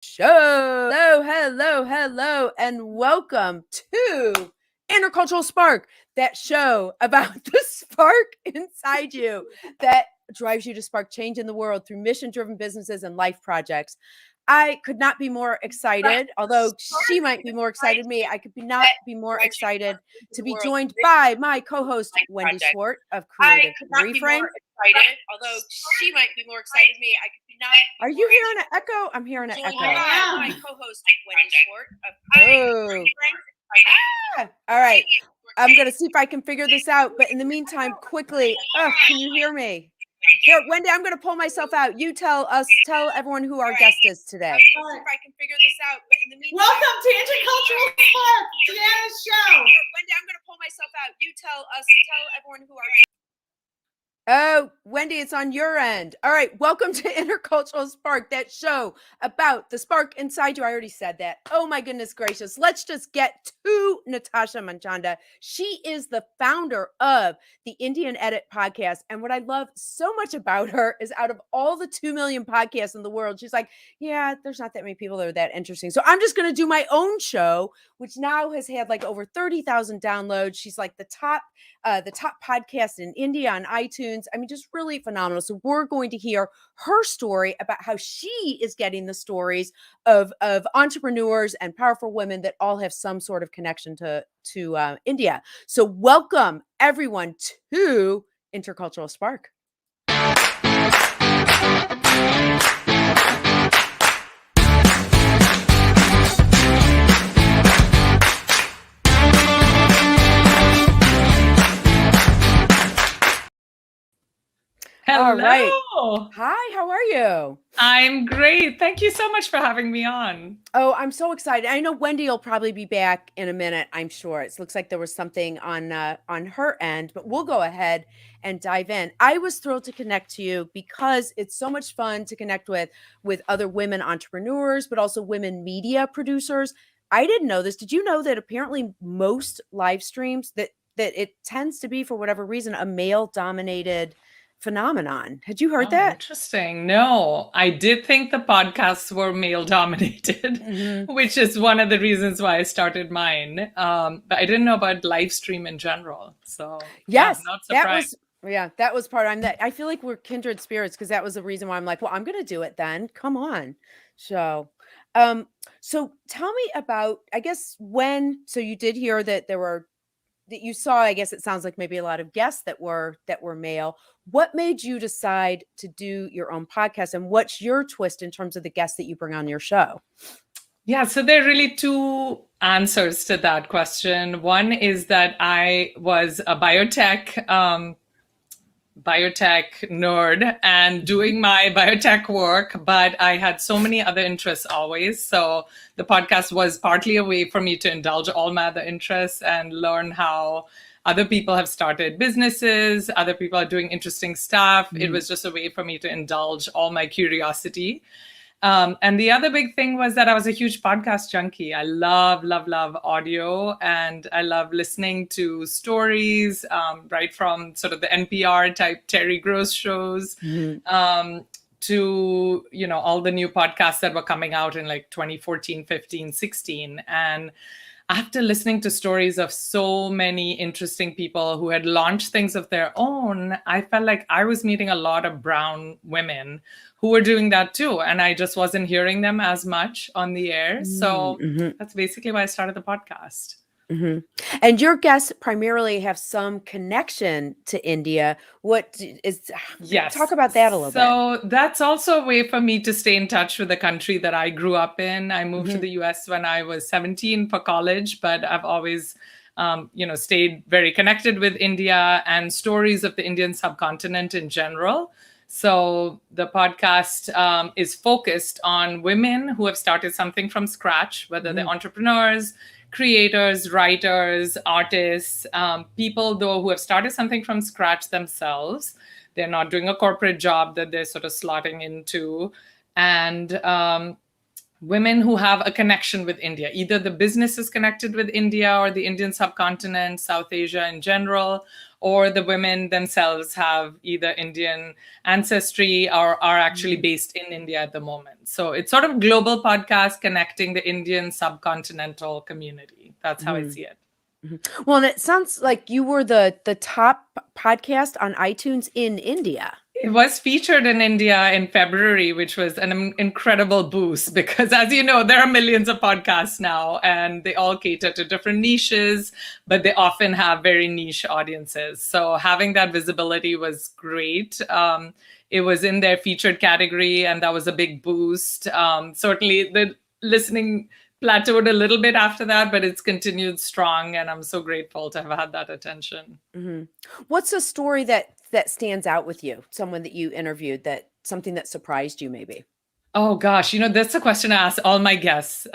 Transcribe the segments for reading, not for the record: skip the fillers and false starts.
Show. Hello, and welcome to Intercultural Spark, that show about the spark inside you that drives you to spark change in the world through mission-driven businesses and life projects. I could not be more excited, although she might be more excited than me. I could not be more excited to be joined by my co-host, Wendy Swart of Creative Reframe. Although she might be more excited than me. I could not. Are you hearing an echo? I'm hearing an echo. My co-host, Wendy Swart. All right. I'm going to see if I can figure this out. But in the meantime, quickly, can you hear me? Here, Wendy, I'm going to pull myself out. You tell everyone who our guest is today. See if I can figure this out. But in the meantime, welcome to Intercultural Spark, Deanna's show. Wendy, I'm going to pull myself out. You tell everyone who our guest. Oh, Wendy, it's on your end. All right. Welcome to Intercultural Spark, that show about the spark inside you. I already said that. Oh, my goodness gracious. Let's just get to Natasha Manchanda. She is the founder of the Indian Edit podcast. And what I love so much about her is out of all the 2 million podcasts in the world, she's like, yeah, there's not that many people that are that interesting. So I'm just going to do my own show, which now has had like over 30,000 downloads. She's like the top podcast in India on iTunes. I mean, just really phenomenal. So we're going to hear her story about how she is getting the stories of entrepreneurs and powerful women that all have some sort of connection to India. So welcome everyone to Intercultural Spark. Hello. All right. Hi, how are you? I'm great. Thank you so much for having me on. Oh, I'm so excited. I know Wendy will probably be back in a minute, I'm sure. It looks like there was something on her end, but we'll go ahead and dive in. I was thrilled to connect to you because it's so much fun to connect with other women entrepreneurs, but also women media producers. I didn't know this. Did you know that apparently most live streams that it tends to be, for whatever reason, a male-dominated phenomenon? Had you heard that? Interesting. No, I did think the podcasts were male dominated, which is one of the reasons why I started mine. But I didn't know about live stream in general. So yes, not surprised. that was part of it. I feel like we're kindred spirits, because that was the reason why I'm like, well, I'm going to do it then. Come on. So tell me about, I guess, so you did hear that that you saw, I guess it sounds like maybe a lot of guests that were male. What made you decide to do your own podcast, and what's your twist in terms of the guests that you bring on your show? Yeah, so there are really two answers to that question. One is that I was a biotech nerd and doing my biotech work, but I had so many other interests always. So the podcast was partly a way for me to indulge all my other interests and learn how other people have started businesses, other people are doing interesting stuff. It was just a way for me to indulge all my curiosity. And the other big thing was that I was a huge podcast junkie. I love audio, and I love listening to stories, right from sort of the NPR type Terry Gross shows to, all the new podcasts that were coming out in like 2014, 15, 16. And after listening to stories of so many interesting people who had launched things of their own, I felt like I was meeting a lot of brown women who were doing that too. And I just wasn't hearing them as much on the air. So that's basically why I started the podcast. And your guests primarily have some connection to India. Yes. Talk about that a little bit. So that's also a way for me to stay in touch with the country that I grew up in. I moved to the US when I was 17 for college, but I've always, stayed very connected with India and stories of the Indian subcontinent in general. So the podcast is focused on women who have started something from scratch, whether they're entrepreneurs, creators, writers, artists, people though who have started something from scratch themselves. They're not doing a corporate job that they're sort of slotting into. And women who have a connection with India. Either the business is connected with India or the Indian subcontinent, South Asia in general, or the women themselves have either Indian ancestry or are actually based in India at the moment. So it's sort of global podcast connecting the Indian subcontinental community. That's how I see it. Well, and it sounds like you were the top podcast on iTunes in India. It was featured in India in February, which was an incredible boost because, as you know, there are millions of podcasts now and they all cater to different niches, but they often have very niche audiences. So having that visibility was great. It was in their featured category and that was a big boost. Certainly the listening plateaued a little bit after that, but it's continued strong. And I'm so grateful to have had that attention. What's a story that stands out with you? Someone that you interviewed, that something that surprised you maybe? Oh gosh, that's a question I ask all my guests.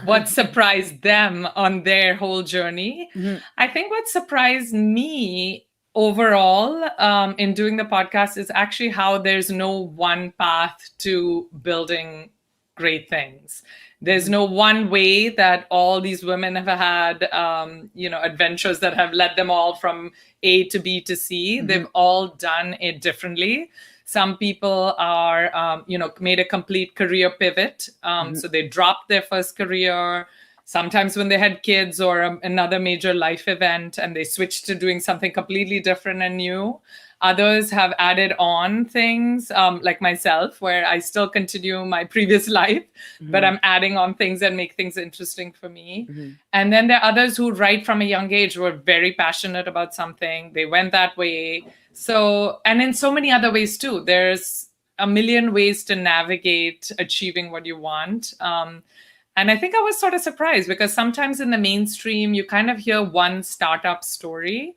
What surprised them on their whole journey? I think what surprised me overall in doing the podcast is actually how there's no one path to building great things. There's no one way that all these women have had, adventures that have led them all from A to B to C. They've all done it differently. Some people are, made a complete career pivot. So they dropped their first career, sometimes when they had kids or another major life event, and they switched to doing something completely different and new. Others have added on things like myself, where I still continue my previous life, but I'm adding on things that make things interesting for me. And then there are others who, right from a young age, were very passionate about something. They went that way. So, and in so many other ways too, there's a million ways to navigate achieving what you want. And I think I was sort of surprised because sometimes in the mainstream, you kind of hear one startup story.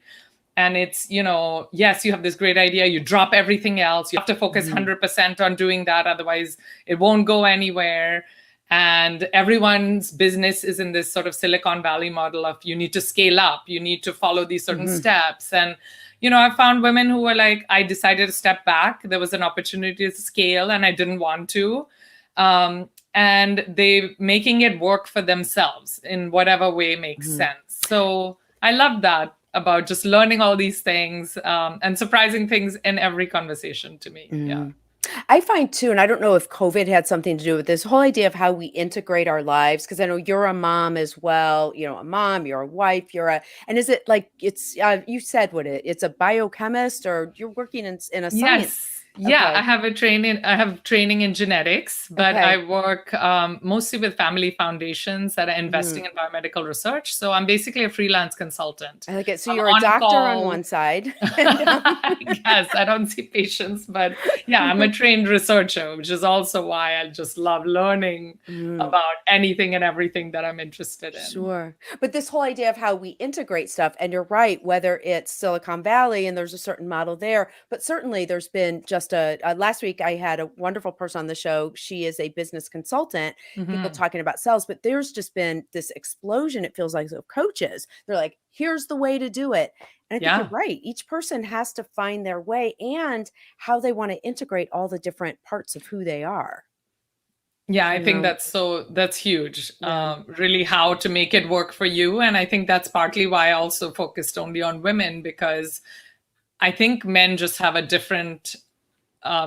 And it's, yes, you have this great idea. You drop everything else. You have to focus 100% on doing that. Otherwise, it won't go anywhere. And everyone's business is in this sort of Silicon Valley model of you need to scale up. You need to follow these certain steps. And, I found women who were like, I decided to step back. There was an opportunity to scale and I didn't want to. And they making it work for themselves in whatever way makes sense. So I love that about just learning all these things and surprising things in every conversation to me. Yeah. I find too, and I don't know if COVID had something to do with this whole idea of how we integrate our lives, because I know you're a mom as well, a mom, you're a wife, and is it like, it's, you said it's a biochemist or you're working in a science? Yes. Yeah, Okay. I have training in genetics, but Okay. I work mostly with family foundations that are investing in biomedical research. So I'm basically a freelance consultant. I like it. So I'm you're a on doctor on call. one side. Yes, I don't see patients, but yeah, I'm a trained researcher, which is also why I just love learning about anything and everything that I'm interested in. Sure. But this whole idea of how we integrate stuff, and you're right, whether it's Silicon Valley and there's a certain model there, but certainly there's been just last week I had a wonderful person on the show. She is a business consultant, people talking about sales, but there's just been this explosion, it feels like, of coaches. They're like, here's the way to do it. And I think you're right. Each person has to find their way and how they want to integrate all the different parts of who they are. Yeah, I think that's huge. Really how to make it work for you. And I think that's partly why I also focused only on women, because I think men just have a different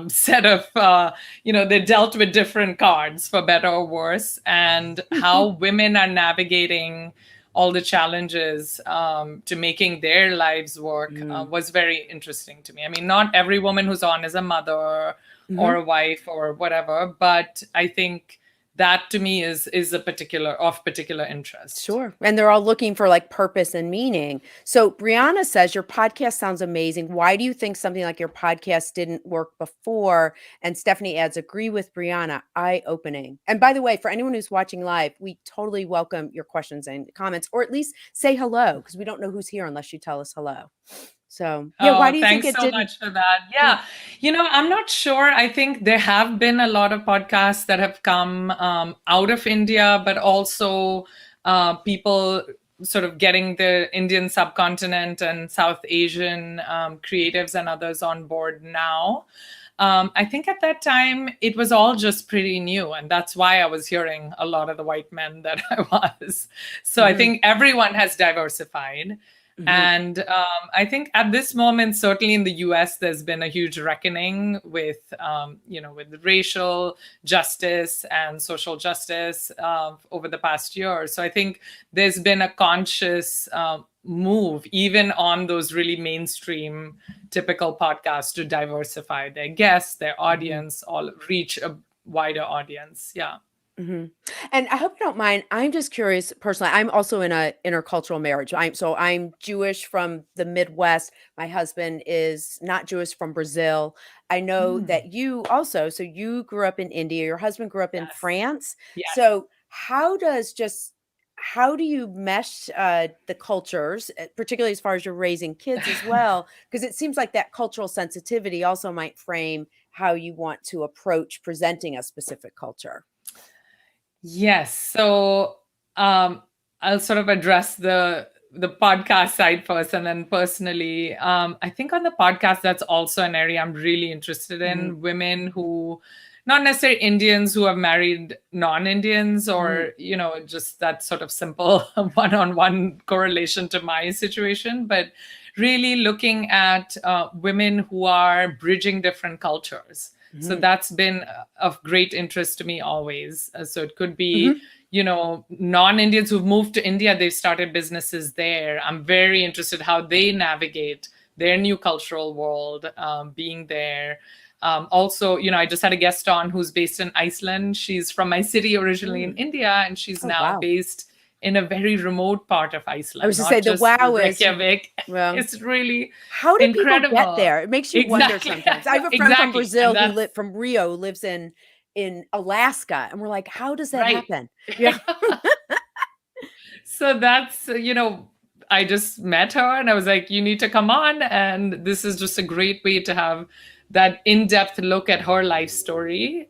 set of, they're dealt with different cards for better or worse. And how women are navigating all the challenges to making their lives work was very interesting to me. I mean, not every woman who's on is a mother or a wife or whatever, but I think that to me is of particular interest. Sure. And they're all looking for like purpose and meaning. So Brianna says, your podcast sounds amazing. Why do you think something like your podcast didn't work before? And Stephanie adds, agree with Brianna, eye-opening. And by the way, for anyone who's watching live, we totally welcome your questions and comments, or at least say hello, because we don't know who's here unless you tell us hello. So yeah, why do you think it didn't? Thanks so much for that. Yeah, I'm not sure. I think there have been a lot of podcasts that have come out of India, but also people sort of getting the Indian subcontinent and South Asian creatives and others on board now. I think at that time it was all just pretty new. And that's why I was hearing a lot of the white men that I was. So I think everyone has diversified. And I think at this moment, certainly in the US, there's been a huge reckoning with, with racial justice and social justice over the past year. So I think there's been a conscious move, even on those really mainstream, typical podcasts, to diversify their guests, their audience, all reach a wider audience. Yeah. And I hope you don't mind. I'm just curious personally. I'm also in a intercultural marriage. I'm Jewish from the Midwest. My husband is not Jewish, from Brazil. I know that you also, so you grew up in India. Your husband grew up in France. Yes. So how do you mesh the cultures, particularly as far as you're raising kids as well? Because it seems like that cultural sensitivity also might frame how you want to approach presenting a specific culture. Yes. So I'll sort of address the podcast side first, and then personally, I think on the podcast, that's also an area I'm really interested in. Women who, not necessarily Indians, who have married non-Indians, or, just that sort of simple one-on-one correlation to my situation, but really looking at women who are bridging different cultures. So that's been of great interest to me always. So it could be, non-Indians who've moved to India, they've started businesses there. I'm very interested how they navigate their new cultural world, being there. Also, I just had a guest on who's based in Iceland. She's from my city originally in India, and she's now based in a very remote part of Iceland. I was to say the wow is Reykjavik. It's really how do incredible. People get there? It makes you wonder sometimes. I have a friend from Brazil from Rio, who lives in Alaska, and we're like, how does that happen? Yeah. So that's I just met her, and I was like, you need to come on, and this is just a great way to have that in-depth look at her life story.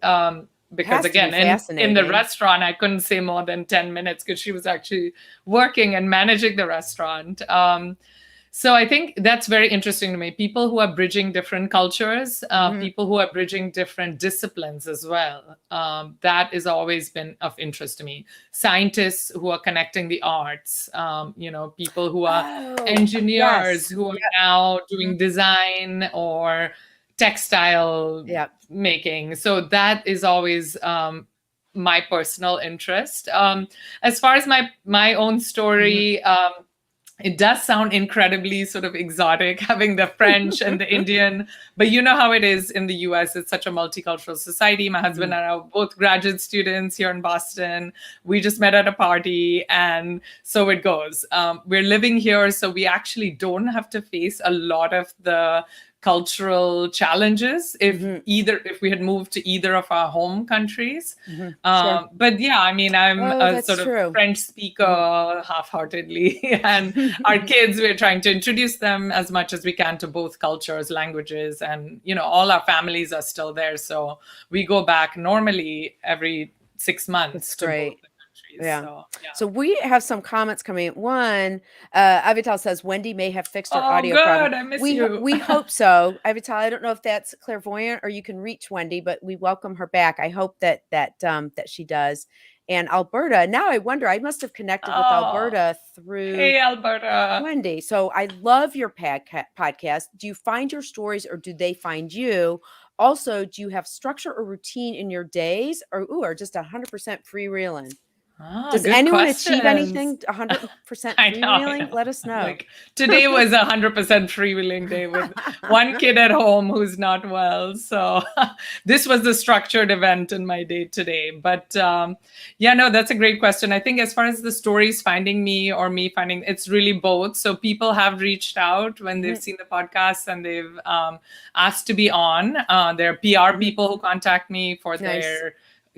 Because again, in the restaurant, I couldn't say more than 10 minutes because she was actually working and managing the restaurant. So I think that's very interesting to me. People who are bridging different cultures, people who are bridging different disciplines as well. That has always been of interest to me. Scientists who are connecting the arts, people who are engineers who are now doing design or textile making. So that is always my personal interest. As far as my own story, it does sound incredibly sort of exotic, having the French and the Indian, but you know how it is in the US. It's such a multicultural society. My husband and I are both graduate students here in Boston. We just met at a party, and so it goes. We're living here, so we actually don't have to face a lot of the cultural challenges if we had moved to either of our home countries. But yeah, I mean, I'm a sort of French speaker half-heartedly, and our kids, we're trying to introduce them as much as we can to both cultures, languages, and all our families are still there, so we go back normally every 6 months. That's great. So we have some comments coming in. One, Avital says Wendy may have fixed her audio problem. I miss you. We hope so. Avital, I don't know if that's clairvoyant or you can reach Wendy, but we welcome her back. I hope that she does. And Alberta, now I wonder, I must have connected with Alberta through Alberta. Wendy. So I love your podcast. Do you find your stories, or do they find you? Also, do you have structure or routine in your days, or just 100% freewheeling? Does anyone achieve anything 100% freewheeling? Let us know. Like, today was 100% freewheeling day with one kid at home who's not well. So this was the structured event in my day today. But that's a great question. I think as far as the stories finding me or me finding, it's really both. So people have reached out when they've seen the podcast and they've asked to be on. There are PR people who contact me for their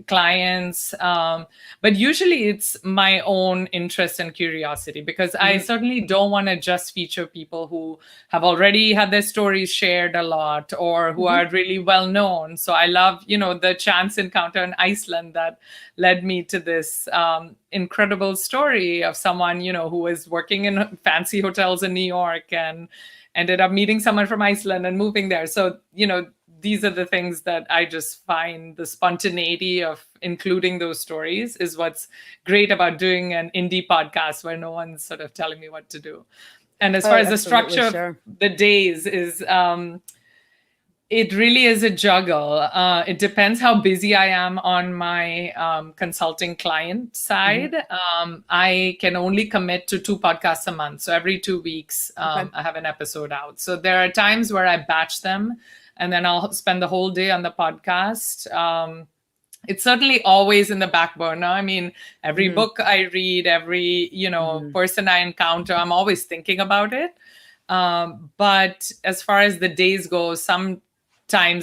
clients, but usually it's my own interest and curiosity, because I certainly don't want to just feature people who have already had their stories shared a lot or who are really well known. So I love, the chance encounter in Iceland that led me to this incredible story of someone, who was working in fancy hotels in New York and ended up meeting someone from Iceland and moving there. So, these are the things that I just find the spontaneity of including those stories is what's great about doing an indie podcast where no one's sort of telling me what to do. And as far as the structure of the days is, it really is a juggle. It depends how busy I am on my consulting client side. I can only commit to 2 podcasts a month. So every 2 weeks, I have an episode out. So there are times where I batch them and then I'll spend the whole day on the podcast. It's certainly always in the back burner. I mean, every book I read, every, person I encounter, I'm always thinking about it. But as far as the days go, sometimes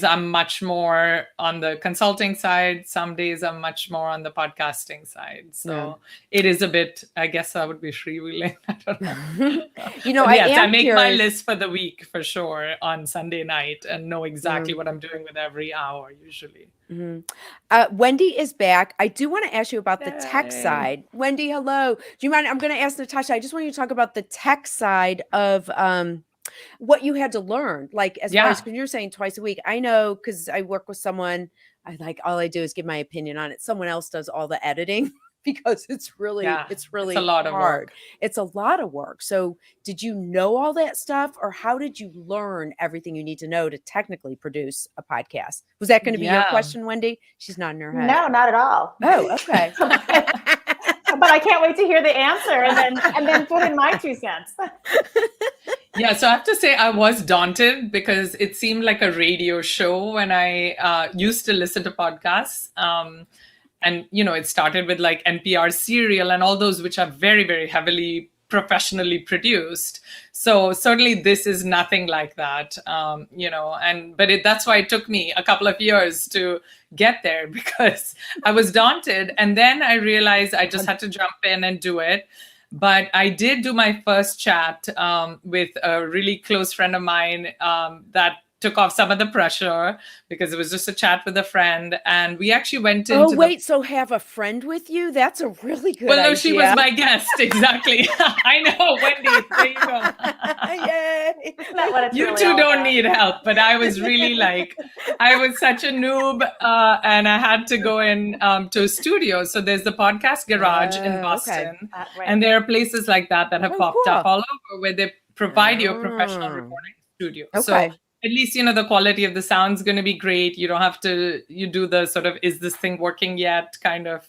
I'm much more on the consulting side. Some days I'm much more on the podcasting side. So it is a bit, I guess I would be freewheeling. I don't know. I make my list for the week for sure on Sunday night and know exactly what I'm doing with every hour usually. Wendy is back. I do want to ask you about the tech side. Wendy, hello. Do you mind? I'm going to ask Natasha. I just want you to talk about the tech side of what you had to learn, like as far as, because you're saying twice a week. I know because I work with someone. All I do is give my opinion on it. Someone else does all the editing because it's really it's a lot of work. It's a lot of work. So did you know all that stuff, or how did you learn everything you need to know to technically produce a podcast? Was that going to be your question, Wendy? She's nodding her head. No, not at all. Oh, okay. But I can't wait to hear the answer and then put in my 2 cents. Yeah, so I have to say I was daunted because it seemed like a radio show when I used to listen to podcasts. And, it started with like NPR Serial and all those, which are very, very heavily professionally produced. So certainly this is nothing like that, but that's why it took me a couple of years to get there because I was daunted. And then I realized I just had to jump in and do it. But I did do my first chat with a really close friend of mine that took off some of the pressure because it was just a chat with a friend. And we actually went into so have a friend with you? That's a really good idea. No, she was my guest. Exactly. I know, Wendy. There you go. Yay. You really two don't need help. But I was really I was such a noob and I had to go in to a studio. So there's the Podcast Garage in Boston. And there are places like that have popped up all over where they provide you a professional recording studio. So at least, the quality of the sound's going to be great. You don't have to, you do the sort of, is this thing working yet kind of,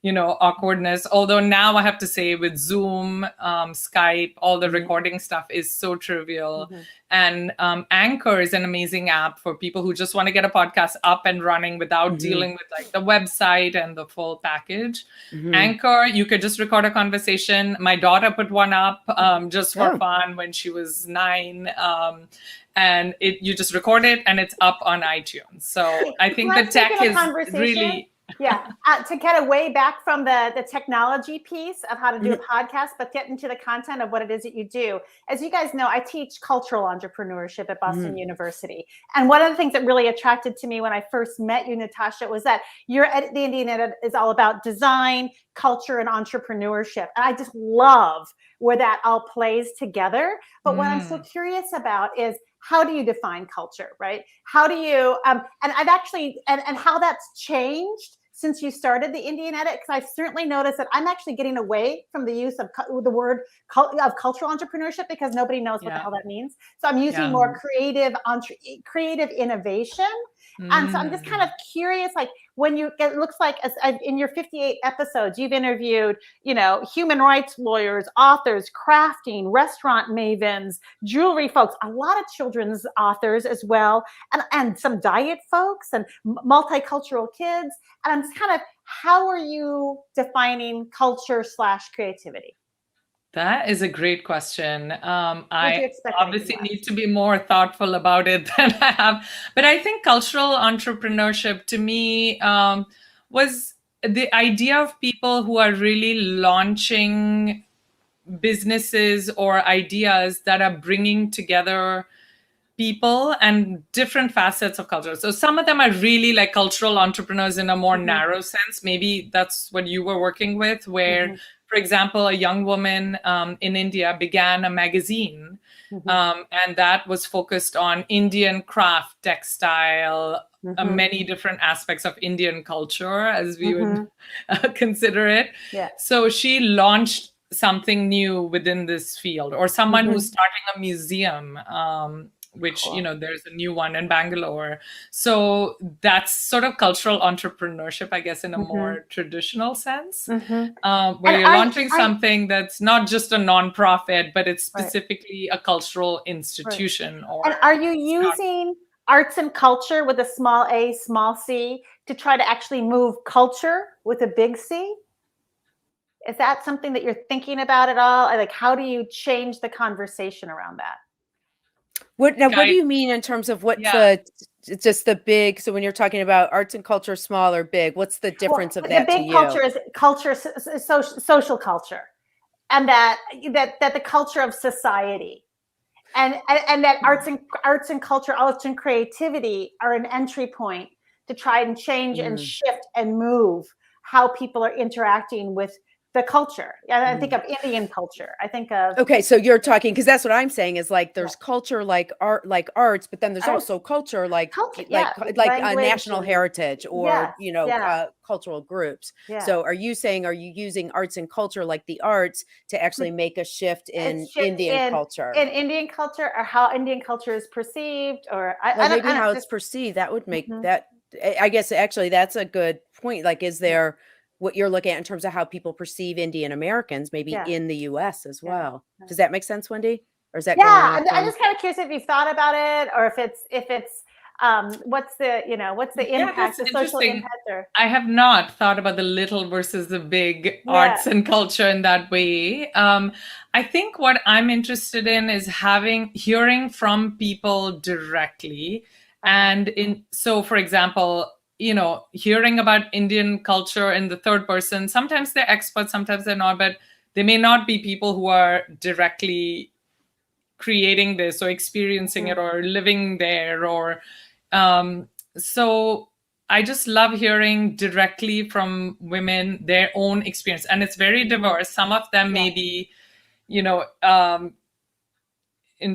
awkwardness. Although now I have to say with Zoom, Skype, all the recording stuff is so trivial. And Anchor is an amazing app for people who just want to get a podcast up and running without dealing with the website and the full package. Anchor, you could just record a conversation. My daughter put one up just for fun when she was 9. And you just record it and it's up on iTunes. So I think the tech is really... to get away back from the technology piece of how to do a podcast, but get into the content of what it is that you do. As you guys know, I teach cultural entrepreneurship at Boston University. And one of the things that really attracted to me when I first met you, Natasha, was that the Indian Edit is all about design, culture, and entrepreneurship. And I just love where that all plays together. But what I'm so curious about is, how do you define culture, right? How do you, and I've actually, and how that's changed since you started the Indian Edit, because I've certainly noticed that I'm actually getting away from the use of the word of cultural entrepreneurship because nobody knows what the hell that means. So I'm using more creative innovation. And so I'm just kind of curious, it looks like in your 58 episodes, you've interviewed, human rights lawyers, authors, crafting, restaurant mavens, jewelry folks, a lot of children's authors as well, and some diet folks and multicultural kids. And I'm just kind of, how are you defining culture / creativity? That is a great question. I obviously need to be more thoughtful about it than I have. But I think cultural entrepreneurship to me was the idea of people who are really launching businesses or ideas that are bringing together people and different facets of culture. So some of them are really like cultural entrepreneurs in a more narrow sense. Maybe that's what you were working with, where for example, a young woman in India began a magazine, and that was focused on Indian craft, textile, many different aspects of Indian culture, as we would consider it. Yeah. So she launched something new within this field, or someone who's starting a museum, which, Cool. you know, there's a new one in Bangalore. So that's sort of cultural entrepreneurship, I guess, in a more traditional sense, where And you're launching something that's not just a nonprofit, but it's specifically a cultural institution. And are you using arts and culture with a small a, small c to try to actually move culture with a big C? Is that something that you're thinking about at all? Like, how do you change the conversation around that? What do you mean in terms of what's just the big? So when you're talking about arts and culture, small or big, what's the difference of that? The big culture is culture, social culture, and that the culture of society, and that arts and culture, arts and creativity are an entry point to try and change and shift and move how people are interacting with the culture. I think of Indian culture. I think of so you're talking, because that's what I'm saying is like there's culture like art, like arts, but then there's also culture like a national heritage or cultural groups. So are you using arts and culture like the arts to actually make a shift in Indian culture? In Indian culture, or how Indian culture is perceived, or maybe how it's perceived. That would make that. I guess actually that's a good point. Like, is there what you're looking at in terms of how people perceive Indian Americans, maybe in the U.S. as well? Does that make sense, Wendy? Or is that I'm just kind of curious if you've thought about it, or if it's what's the impact, the social impact? Or I have not thought about the little versus the big arts and culture in that way. I think what I'm interested in is hearing from people directly, and so for example, hearing about Indian culture in the third person. Sometimes they're experts, sometimes they're not, but they may not be people who are directly creating this or experiencing it or living there. Or so I just love hearing directly from women their own experience. And it's very diverse. Some of them may be, in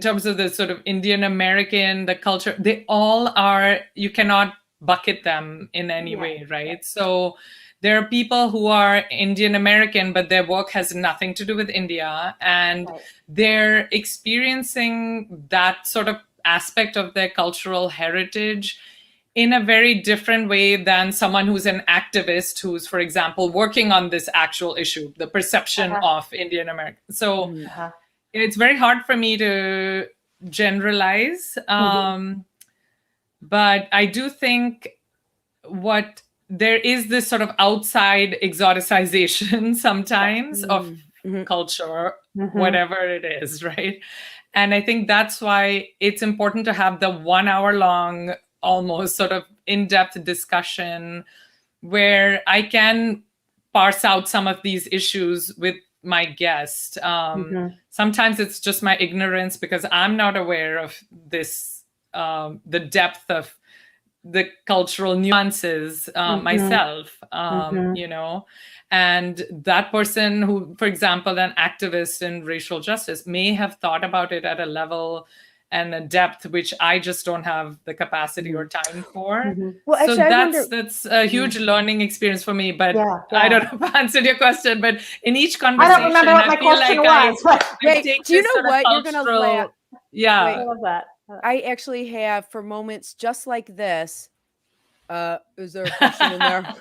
terms of the sort of Indian American, the culture, they all are, you cannot bucket them in any way, right? So there are people who are Indian American, but their work has nothing to do with India, and they're experiencing that sort of aspect of their cultural heritage in a very different way than someone who's an activist who's, for example, working on this actual issue, the perception of Indian American. So it's very hard for me to generalize. But I do think there is this sort of outside exoticization sometimes of culture, whatever it is, right? And I think that's why it's important to have the 1 hour long, almost sort of in-depth discussion where I can parse out some of these issues with my guest. Sometimes it's just my ignorance because I'm not aware of this, the depth of the cultural nuances myself, and that person who, for example, an activist in racial justice may have thought about it at a level and a depth which I just don't have the capacity or time for. Well, actually, so that's a huge learning experience for me. But I don't know if I answered your question. But in each conversation, I don't remember what my question was. Do you know what? You're going to laugh. Yeah. I love that. I actually have, for moments just like this, is there a question in there?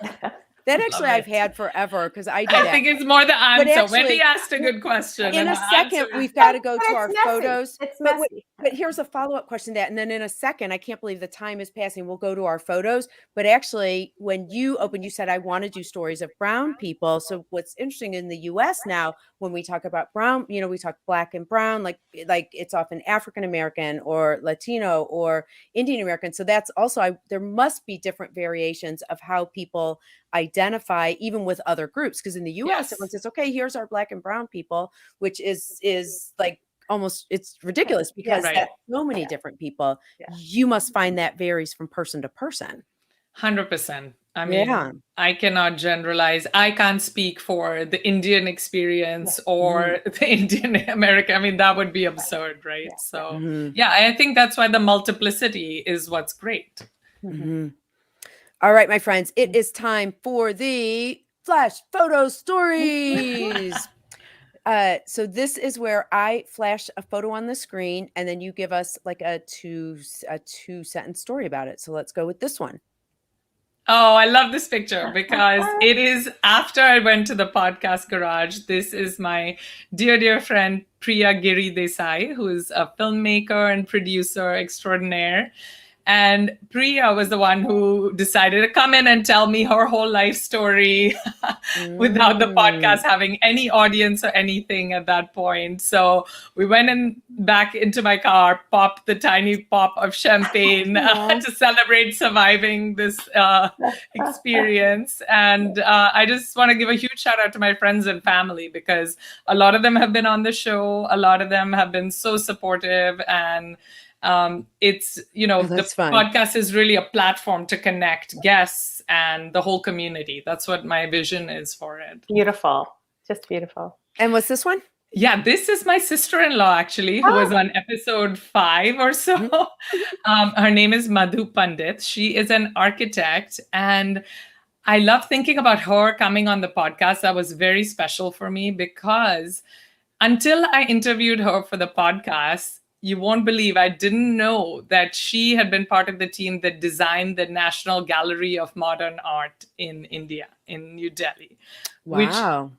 That actually I've had forever, because I think it's more the answer. Wendy asked a good question. In a second, we've got to go to our photos. It's messy. But here's a follow-up question to that. And then in a second, I can't believe the time is passing. We'll go to our photos. But actually, when you opened, you said, I want to do stories of brown people. So what's interesting in the US now, when we talk about brown, we talk black and brown, like it's often African-American or Latino or Indian American. So that's also, there must be different variations of how people identify even with other groups, because in the US everyone says, okay, here's our black and brown people, which is like almost, it's ridiculous because that's so many different people. You must find that varies from person to person. 100%. I mean, Yeah. I cannot generalize. I can't speak for the Indian experience or the Indian American. I mean, that would be absurd, right? Yeah. So, Mhm. yeah, I think that's why the multiplicity is what's great. Mhm. All right, my friends, it is time for the flash photo stories. So this is where I flash a photo on the screen, and then you give us like a two sentence story about it. So let's go with this one. Oh, I love this picture because it is after I went to the podcast garage. This is my dear, dear friend Priya Giri Desai, who is a filmmaker and producer extraordinaire. And Priya was the one who decided to come in and tell me her whole life story without the podcast having any audience or anything at that point. So we went in back into my car, popped the tiny pop of champagne to celebrate surviving this experience. And I just want to give a huge shout out to my friends and family because a lot of them have been on the show. A lot of them have been so supportive, and it's, the fun. podcast is really a platform to connect guests and the whole community. That's what my vision is for it. Beautiful. Just beautiful. And what's this one? Yeah, this is my sister-in-law, actually, who was on episode 5 or so. Her name is Madhu Pandit. She is an architect, and I love thinking about her coming on the podcast. That was very special for me because until I interviewed her for the podcast, you won't believe I didn't know that she had been part of the team that designed the National Gallery of Modern Art in India, in New Delhi. Wow. Which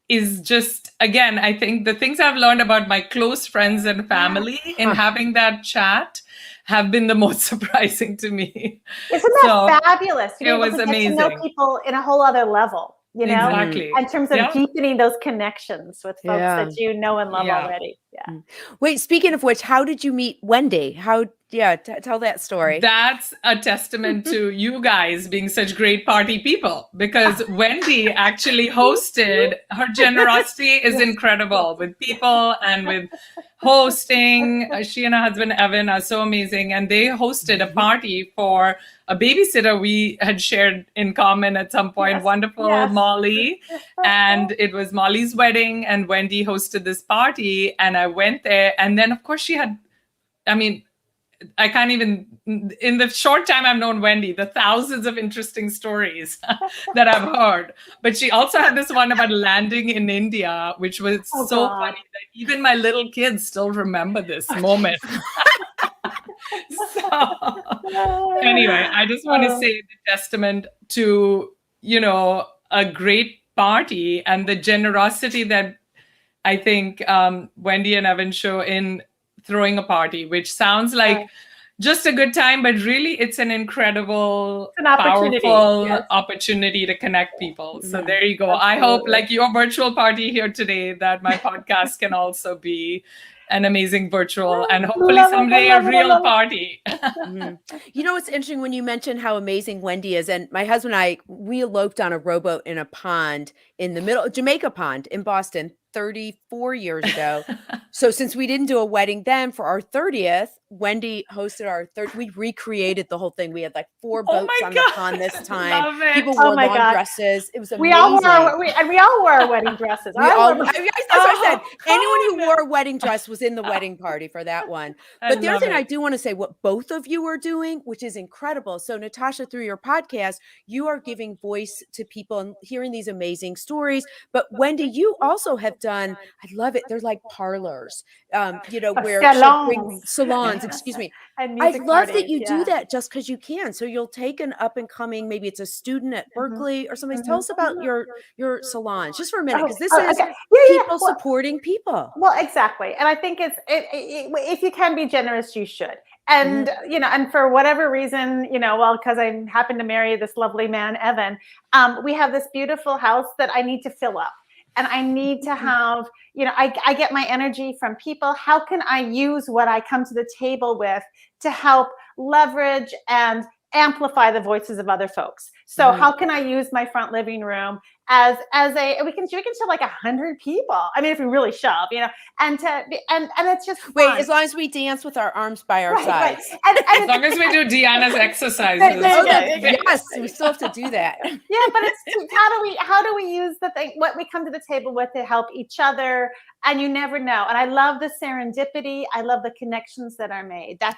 is just, again, I think the things I've learned about my close friends and family in having that chat have been the most surprising to me. Isn't that fabulous? It was amazing. To know people in a whole other level, Exactly. in terms of deepening those connections with folks that you know and love already. Yeah. Wait, speaking of which, how did you meet Wendy? Tell that story. That's a testament to you guys being such great party people, because Wendy actually hosted. Her generosity is incredible with people and with hosting. She and her husband Evan are so amazing, and they hosted a party for a babysitter we had shared in common at some point. Wonderful Molly. And it was Molly's wedding, and Wendy hosted this party, and I went there. And then, of course, she had, I can't even, in the short time I've known Wendy, the thousands of interesting stories that I've heard. But she also had this one about landing in India, which was so funny that even my little kids still remember this moment. So anyway, I just want to say the testament to, a great party and the generosity that I think Wendy and Evan show in throwing a party, which sounds like just a good time, but really it's an incredible, powerful opportunity to connect people. So there you go. Absolutely. I hope, like your virtual party here today, that my podcast can also be an amazing virtual and hopefully someday a real party. It's interesting when you mentioned how amazing Wendy is. And my husband and I, we eloped on a rowboat in a pond in the middle, Jamaica Pond in Boston 34 years ago. So since we didn't do a wedding then, for our 30th, Wendy hosted our third. We recreated the whole thing. We had like 4 boats on the pond this time. People wore long dresses. It was amazing. We all wore wedding dresses. That's what I said. Anyone who wore a wedding dress was in the wedding party for that one. But the other thing I do want to say, what both of you are doing, which is incredible. So Natasha, through your podcast, you are giving voice to people and hearing these amazing stories. But Wendy, you also have done, I love it. They're like parlors, where salons, excuse me. I love that you do that just because you can. So you'll take an up and coming, maybe it's a student at Berkeley or something. Tell us about your salons just for a minute, because this is people supporting people. Well, exactly. And I think if you can be generous, you should. And, and for whatever reason, because I happen to marry this lovely man, Evan, we have this beautiful house that I need to fill up. And I need to have, I get my energy from people. How can I use what I come to the table with to help leverage and amplify the voices of other folks? So Right. how can I use my front living room as a we can show like 100 people. I mean, if we really shove, and it's just fun. Wait, as long as we dance with our arms by our sides. And As long as we do Deanna's exercises. Yes, we still have to do that. Yeah, but it's how do we use the thing, what we come to the table with to help each other, and you never know. And I love the serendipity. I love the connections that are made. That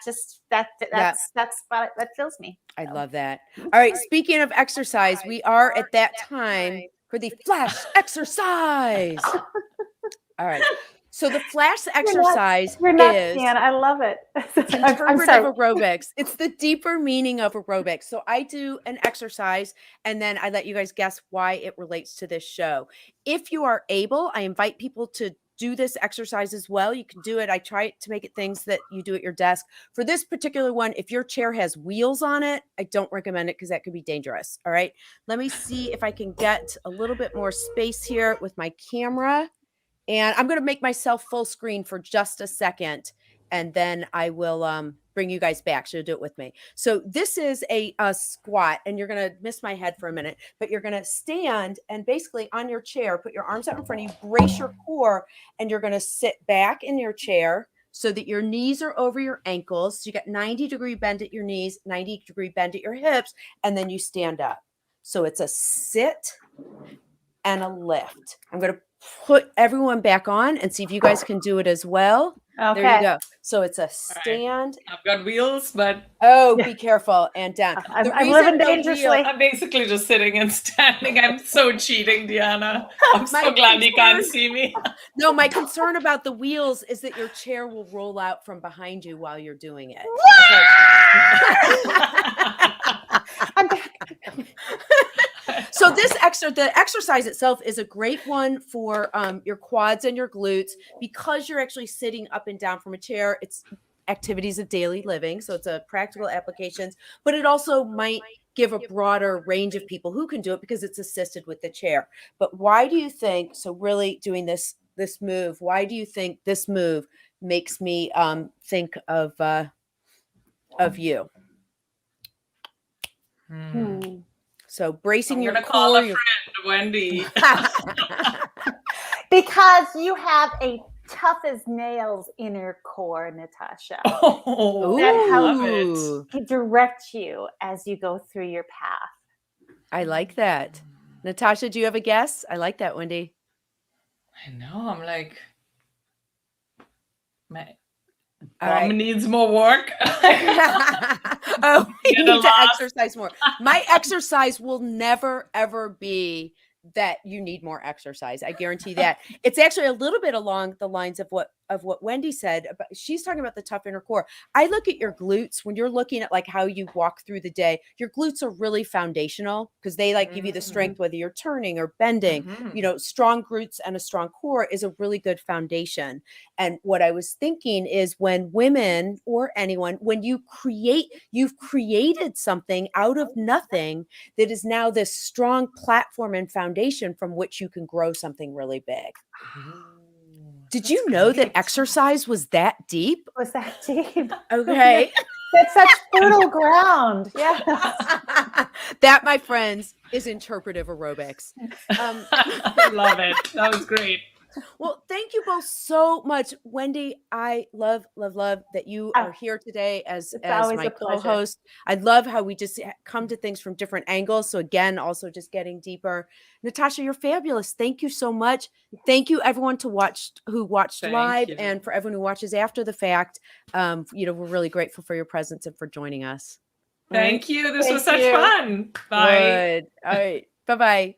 fills me. I love that. All right, speaking of exercise, we are at that time for the flash exercise. All right. So the flash exercise You're not, is Deanna. I love it. interpretive aerobics. It's the deeper meaning of aerobics. So I do an exercise and then I let you guys guess why it relates to this show. If you are able, I invite people to do this exercise as well. You can do it. I try to make it things that you do at your desk. For this particular one, if your chair has wheels on it, I don't recommend it because that could be dangerous. All right. Let me see if I can get a little bit more space here with my camera. And I'm going to make myself full screen for just a second. And then I will bring you guys back. So do it with me. So this is a squat, and you're going to miss my head for a minute, but you're going to stand and basically on your chair, put your arms out in front of you, brace your core, and you're going to sit back in your chair so that your knees are over your ankles. So you got 90-degree bend at your knees, 90-degree bend at your hips, and then you stand up. So it's a sit and a lift. I'm going to put everyone back on and see if you guys can do it as well. Okay. There you go. So it's a stand. I've got wheels, but be careful and down. I'm living dangerously. I'm basically just sitting and standing. I'm so cheating, Deanna. I'm so glad you can't see me. No, my concern about the wheels is that your chair will roll out from behind you while you're doing it. I'm back. So the exercise itself is a great one for your quads and your glutes because you're actually sitting up and down from a chair. It's activities of daily living, so it's a practical applications, but it also might give a broader range of people who can do it because it's assisted with the chair. But why do you think, so really doing this move, why do you think this move makes me think of you? So bracing your core. Call a friend, Wendy. Because you have a tough as nails inner core, Natasha. That helps to direct you as you go through your path. I like that. Natasha, do you have a guess? I like that, Wendy. I know. I'm like, my mom needs more work. We need to exercise more. My exercise will never, ever be that you need more exercise. I guarantee that. It's actually a little bit along the lines of what Wendy said. She's talking about the tough inner core. I look at your glutes when you're looking at like how you walk through the day. Your glutes are really foundational because they like give you the strength, whether you're turning or bending. Strong glutes and a strong core is a really good foundation. And what I was thinking is when women or anyone, when you've created something out of nothing that is now this strong platform and foundation from which you can grow something really big. Did you know that exercise was that deep? Was that deep? Okay. That's such fertile ground. Yeah. That, my friends, is interpretive aerobics. Love it. That was great. Well, thank you both so much. Wendy, I love that you are here today as my co-host. I love how we just come to things from different angles. So again, also just getting deeper. Natasha, you're fabulous. Thank you so much. Thank you everyone who watched live and for everyone who watches after the fact. We're really grateful for your presence and for joining us. Thank you. This was such fun. Bye. Good. All right. Bye-bye.